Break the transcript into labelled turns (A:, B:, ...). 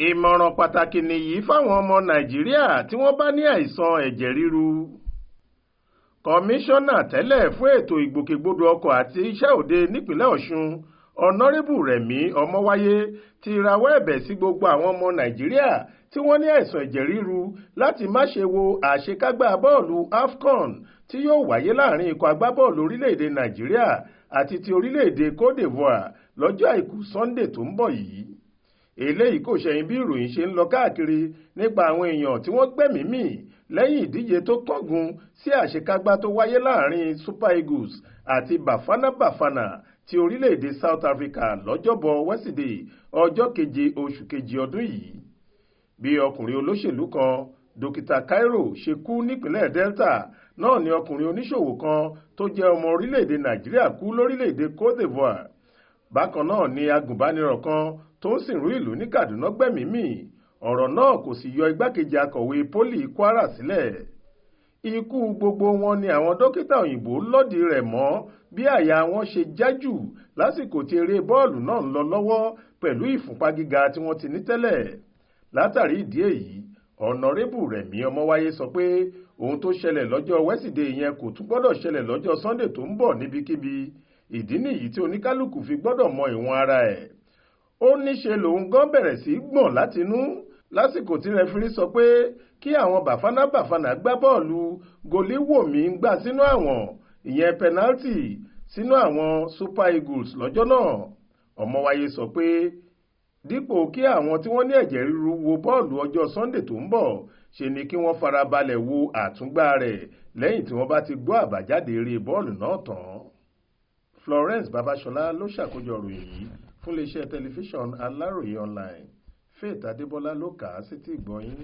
A: Ìmọ̀ràn pàtàkì nìyí fáwọn ọmọ Nàìjíríà tí wọ́n bá ní àìsàn ẹ̀jẹ̀-ríru. Kọmíṣánná tẹ́lẹ̀ fún ètò ìgbòkègbodò ọkọ̀ àti iṣẹ́ òde nípìnlẹ̀ Ọ̀ṣun, Ọ̀nàrẹ́bù Rẹ̀mí Ọmọwáyé ti rawọ́ ẹ̀bẹ̀ sí gbogbo àwọn ọmọ Nàìjíríà tí wọ́n ní àìsàn ẹ̀jẹ̀-ríru láti má ṣe wo àṣekágbá bọ́ọ̀lù AFCON tí yóò wáyé láàrin ikọ̀ agbábọ́ọ̀lù orílẹ̀-èdè Nàìjíríà àti ti orílẹ̀-èdè Côte d'Ivoire lọ́jọ́ Àìkú Sunday tó ń bọ̀ yìí. Eléyìí kò ṣẹ̀yìn bí ìròyìn ṣe ń lọ káàkiri nípa àwọn èèyàn tí wọ́n gbẹ̀mí mì lẹ́yìn ìdíje tó kángun sí àṣekágbá tó wáyé láàrin Super Eagles àti Bafana ti orílẹ̀-èdè South Africa lọ́jọ́bọ̀ Wẹ́sídẹ̀ẹ́ ọjọ́ 7 oṣù kejì ọdún yìí. Bí ọkùnrin olóṣèlú kan, Dókítà Cairo, ṣe kú nípínlẹ̀ Delta, náà ni ọkùnrin oníṣòwò kan tó jẹ́ ọmọ orílẹ̀-èdè Nàìjíríà kú lórílẹ̀-èdè Côte d'Ivoire. Bákan náà ni agùnbánirọ̀ kan tó ń sìnrú ìlú ní Kaduna gbẹ̀mí mì. Ọ̀rọ̀ náà kò sì yọ igbákejì akọ̀wé pólì Kwara sílẹ̀. Ikú gbogbo wọn ni àwọn dókítà òyìnbó lòdì rẹ̀ mọ́ bí àyà wọn ṣe jájù lásìkò tí eré bọ́ọ̀lù náà ń lọ lọ́wọ́ pẹ̀lú ìfúnpá gíga tí wọ́n ti ní tẹ́lẹ̀. Látàrí ìdí èyí, Ọ̀nàrẹ́bù Rẹ̀mí Ọmọwáyé sọ pé ohun tó ṣẹlẹ̀ lọ́jọ́ Wẹ́sídẹ̀ẹ́ yẹn kò tún gbọ́dọ̀ ṣẹlẹ̀ lọ́jọ́ Sunday tó ń bọ̀ níbikíbi. Ìdí nìyí tí oníkálukú fi gbọ́dọ̀ mọ ìwọ̀n ara ẹ̀. Ó níṣe lòun gan bẹ̀rẹ̀ sí gbọ̀n látinú lásìkò tí rẹfirí sọ pé kí àwọn Bafana gbá bọ́ọ̀lù gòlíwòmí ń gbà sínú àwọn, ìyẹn pẹnáltì, sínú àwọn Super Eagles lọ́jọ́ náà. Ọmọwáyé sọ pé dípò kí àwọn tí wọ́n ní ẹ̀jẹ̀ ríru wo bọ́ọ̀lù ọjọ́ Sunday tó ń bọ̀, ṣe ni kí wọ́n farabalẹ̀ wo àtúngbá rẹ̀ lẹ́yìn tí wọ́n bá ti gbọ́ àbájáde eré bọ́ọ̀lù náà tán. Florence Babasola ló ṣàkójọ ìròyìn yìí fún iléeṣẹ́ tẹlifíṣàn Aláròye online. Faith Adébọ́lá ló kà á sétí ìgbọ́ yín.